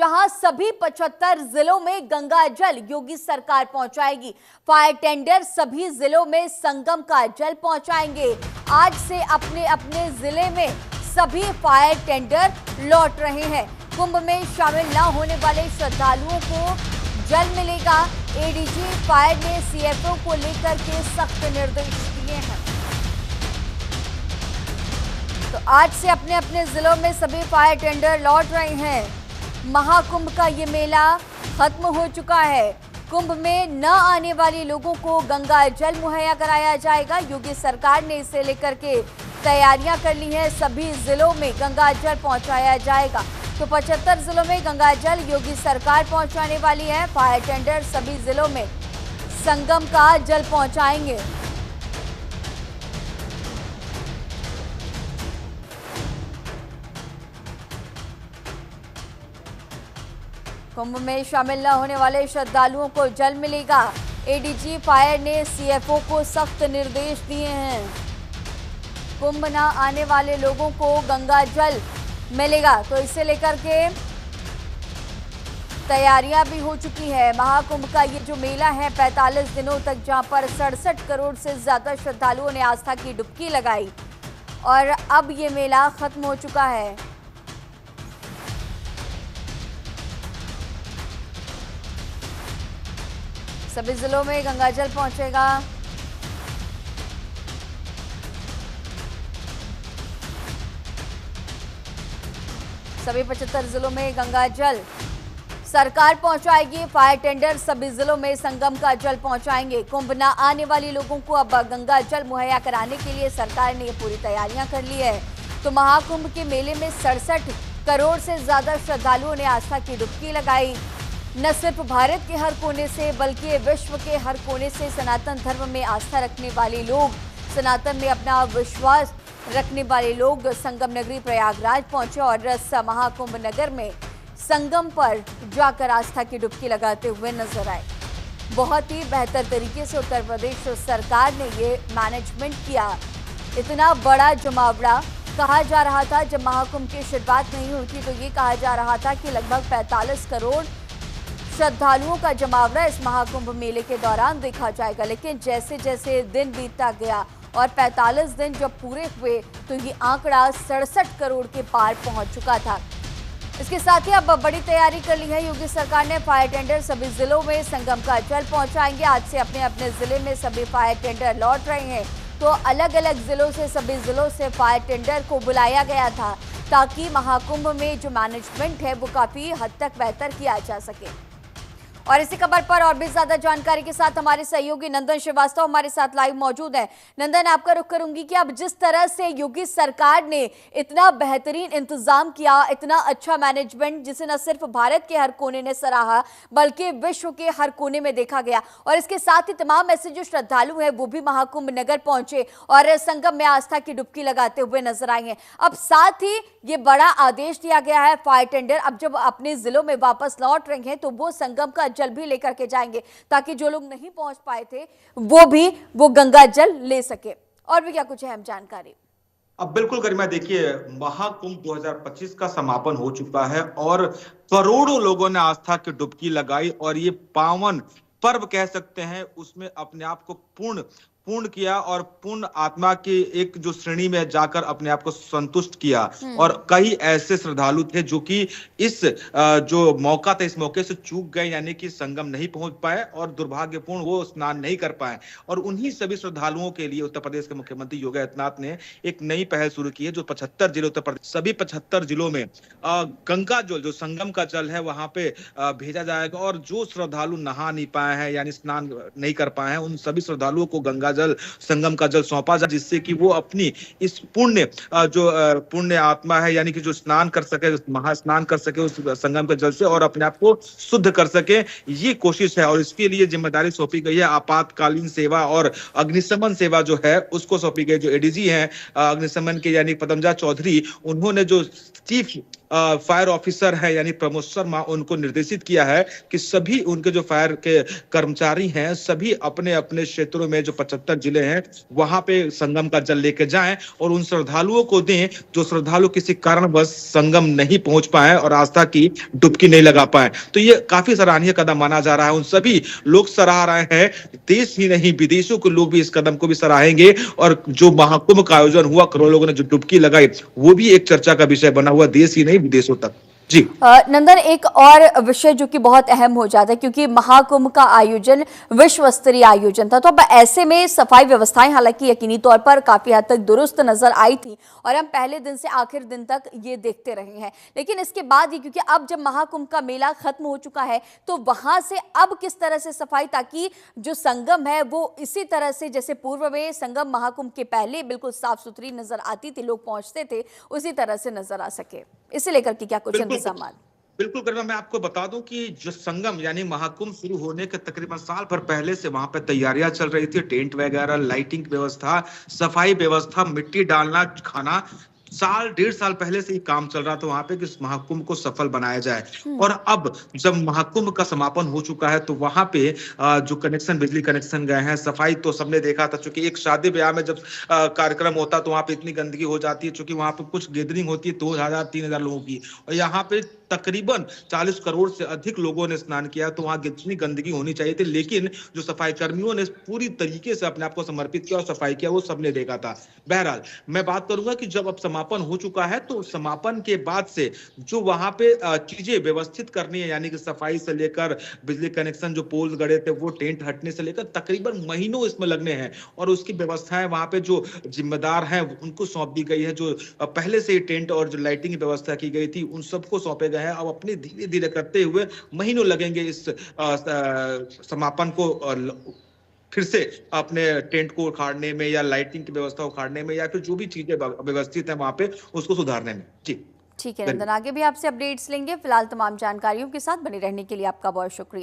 जहां सभी 75 जिलों में गंगा जल योगी सरकार पहुंचाएगी। फायर टेंडर सभी जिलों में संगम का जल पहुंचाएंगे। आज से अपने अपने जिले में सभी फायर टेंडर लौट रहे हैं। कुंभ में शामिल न होने वाले श्रद्धालुओं को जल मिलेगा। एडीजी फायर ने सीएफओ को लेकर के सख्त निर्देश दिए हैं। तो आज से अपने अपने जिलों में सभी फायर टेंडर लौट रहे हैं। महाकुंभ का ये मेला खत्म हो चुका है। कुंभ में न आने वाले लोगों को गंगा जल मुहैया कराया जाएगा। योगी सरकार ने इसे लेकर के तैयारियां कर ली हैं। सभी जिलों में गंगा जल पहुंचाया जाएगा। तो 75 जिलों में गंगा जल योगी सरकार पहुंचाने वाली है। फायर टेंडर सभी जिलों में संगम का जल पहुंचाएंगे। कुंभ में शामिल न होने वाले श्रद्धालुओं को जल मिलेगा। एडीजी फायर ने सीएफओ को सख्त निर्देश दिए हैं। कुंभ न आने वाले लोगों को गंगा जल मिलेगा। तो इसे लेकर के तैयारियां भी हो चुकी है। महाकुंभ का ये जो मेला है 45 दिनों तक, जहां पर 67 करोड़ से ज्यादा श्रद्धालुओं ने आस्था की डुबकी लगाई और अब ये मेला खत्म हो चुका है। सभी जिलों में गंगाजल पहुंचेगा। सभी 75 जिलों में गंगाजल सरकार पहुंचाएगी। फायर टेंडर सभी जिलों में संगम का जल पहुंचाएंगे। कुंभ न आने वाले लोगों को अब गंगा जल मुहैया कराने के लिए सरकार ने पूरी तैयारियां कर ली है। तो महाकुंभ के मेले में 67 करोड़ से ज्यादा श्रद्धालुओं ने आस्था की डुबकी लगाई। न सिर्फ भारत के हर कोने से बल्कि विश्व के हर कोने से सनातन धर्म में आस्था रखने वाले लोग, सनातन में अपना विश्वास रखने वाले लोग संगम नगरी प्रयागराज पहुंचे और इस महाकुंभ नगर में संगम पर जाकर आस्था की डुबकी लगाते हुए नजर आए। बहुत ही बेहतर तरीके से उत्तर प्रदेश सरकार ने ये मैनेजमेंट किया। इतना बड़ा जमावड़ा कहा जा रहा था जब महाकुंभ की शुरुआत नहीं हुई थी, तो ये कहा जा रहा था कि लगभग 45 करोड़ श्रद्धालुओं का जमावड़ा इस महाकुंभ मेले के दौरान देखा जाएगा। लेकिन जैसे जैसे दिन बीतता गया और 45 दिन जब पूरे हुए तो ये आंकड़ा 67 करोड़ के पार पहुंच चुका था। इसके साथ ही अब बड़ी तैयारी कर ली है योगी सरकार ने। फायर टेंडर सभी जिलों में संगम का जल पहुंचाएंगे। आज से अपने अपने जिले में सभी फायर टेंडर लौट रहे हैं। तो अलग अलग जिलों से, सभी जिलों से फायर टेंडर को बुलाया गया था ताकि महाकुंभ में जो मैनेजमेंट है वो काफी हद तक बेहतर किया जा सके। और इसी खबर पर और भी ज्यादा जानकारी के साथ हमारे सहयोगी नंदन श्रीवास्तव हमारे साथ लाइव मौजूद हैं। नंदन, आपका रुख करूंगी कि अब जिस तरह से योगी सरकार ने इतना बेहतरीन इंतजाम किया, इतना अच्छा मैनेजमेंट जिसे न सिर्फ भारत के हर कोने ने सराहा बल्कि विश्व के हर कोने में देखा गया, और इसके साथ ही तमाम ऐसे जो श्रद्धालु हैं वो भी महाकुंभ नगर पहुंचे और संगम में आस्था की डुबकी लगाते हुए नजर आए हैं। अब साथ ही ये बड़ा आदेश दिया गया है, फायर टेंडर अब जब अपने जिलों में वापस लौट रहे हैं तो वो संगम का जल भी लेकर के जाएंगे ताकि जो लोग नहीं पहुंच पाए थे वो गंगा जल ले सके। और भी क्या कुछ अहम जानकारी? अब बिल्कुल गरिमा, देखिए महाकुंभ 2025 का समापन हो चुका है और करोड़ों लोगों ने आस्था की डुबकी लगाई और ये पावन पर्व कह सकते हैं उसमें अपने आप को पूर्ण किया और पूर्ण आत्मा की एक जो श्रेणी में जाकर अपने आप को संतुष्ट किया। और कई ऐसे श्रद्धालु थे जो कि इस जो मौका था इस मौके से चूक गए, यानी कि संगम नहीं पहुंच पाए और दुर्भाग्यपूर्ण वो स्नान नहीं कर पाए। और उन्हीं सभी श्रद्धालुओं के लिए उत्तर प्रदेश के मुख्यमंत्री योगी आदित्यनाथ ने एक नई पहल शुरू की है। जो 75 जिले उत्तर प्रदेश, सभी 75 जिलों में गंगा जल जो संगम का जल है वहां पे भेजा जाएगा और जो श्रद्धालु नहा नहीं पाए हैं यानी स्नान नहीं कर पाए हैं उन सभी श्रद्धालुओं को गंगा जल, संगम का जल सौंपा जाए, जिससे कि वो अपनी इस पुण्य आत्मा है यानी कि जो स्नान कर सके, महास्नान कर सके उस संगम के जल से और अपने आप को शुद्ध कर सके। ये कोशिश है और इसके लिए जिम्मेदारी सौंपी गई है आपातकालीन सेवा और अग्निशमन सेवा जो है उसको सौंपी गई। जो एडीजी है अग्निशमन के यानी पदमजा चौधरी, उन्होंने जो चीफ फायर ऑफिसर है यानी प्रमोद शर्मा, उनको निर्देशित किया है कि सभी उनके जो फायर के कर्मचारी हैं सभी अपने अपने क्षेत्रों में जो 75 जिले हैं वहां पे संगम का जल लेके जाएं और उन श्रद्धालुओं को दें जो श्रद्धालु किसी कारणवश संगम नहीं पहुंच पाए और आस्था की डुबकी नहीं लगा पाए। तो ये काफी सराहनीय कदम माना जा रहा है। उन सभी लोग सराह रहे हैं, देश ही नहीं विदेशों के लोग भी इस कदम को भी सराहेंगे। और जो महाकुंभ का आयोजन हुआ, करोड़ों लोगों ने जो डुबकी लगाई, वो भी एक चर्चा का विषय बना हुआ, देश ही नहीं विदेशों तक। जी नंदन, एक और विषय जो कि बहुत अहम हो जाता है क्योंकि महाकुंभ का आयोजन विश्व स्तरीय आयोजन था, तो अब ऐसे में सफाई व्यवस्थाएं हालांकि यकीनी तौर पर काफी हद तक दुरुस्त नजर आई थी और हम पहले दिन से आखिर दिन तक ये देखते रहे हैं। लेकिन इसके बाद ही क्योंकि अब जब महाकुंभ का मेला खत्म हो चुका है तो वहां से अब किस तरह से सफाई, ताकि जो संगम है वो इसी तरह से जैसे पूर्व में संगम महाकुंभ के पहले बिल्कुल साफ सुथरी नजर आती थी, लोग पहुंचते थे, उसी तरह से नजर आ सके, इसे लेकर के क्या कुछ बिल्कुल करीना, मैं आपको बता दूं कि जो संगम यानी महाकुंभ शुरू होने के तकरीबन साल भर पहले से वहां पे तैयारियां चल रही थी। टेंट वगैरह, लाइटिंग व्यवस्था, सफाई व्यवस्था, मिट्टी डालना, खाना, साल 1.5 साल पहले से ही काम चल रहा था वहां पे कि इस महाकुंभ को सफल बनाया जाए। और अब जब महाकुंभ का समापन हो चुका है तो वहां पे जो कनेक्शन, बिजली कनेक्शन गए हैं, सफाई तो सबने देखा था। चूंकि एक शादी ब्याह में जब कार्यक्रम होता तो वहां पे इतनी गंदगी हो जाती है, चूंकि वहां पे कुछ गैदरिंग होती है 2000-3000 लोगों की, और यहाँ पे तकरीबन 40 करोड़ से अधिक लोगों ने स्नान किया, तो वहां कितनी गंदगी होनी चाहिए थी। लेकिन जो सफाई कर्मियों ने पूरी तरीके से अपने आप को समर्पित किया और सफाई किया, वो सबने देखा था। बहरहाल मैं बात करूंगा कि जब अब समापन हो चुका है तो समापन के बाद से जो वहां पे चीजें व्यवस्थित करनी है, यानी कि सफाई से लेकर बिजली कनेक्शन, जो पोल्स गड़े थे वो टेंट हटने से लेकर तकरीबन महीनों इसमें लगने हैं। और उसकी व्यवस्थाएं वहां पे जो जिम्मेदार हैं उनको सौंप दी गई है। जो पहले से ही टेंट और जो लाइटिंग की व्यवस्था की गई थी उन सबको सौंपे गए हैं। अब अपने धीरे धीरे करते हुए महीनों लगेंगे इस समापन को फिर से अपने टेंट को उखाड़ने में या लाइटिंग की व्यवस्था उखाड़ने में या फिर जो भी चीजें व्यवस्थित है वहां पे उसको सुधारने में। जी ठीक है नंदन, आगे भी आपसे अपडेट्स लेंगे। फिलहाल तमाम जानकारियों के साथ बने रहने के लिए आपका बहुत शुक्रिया।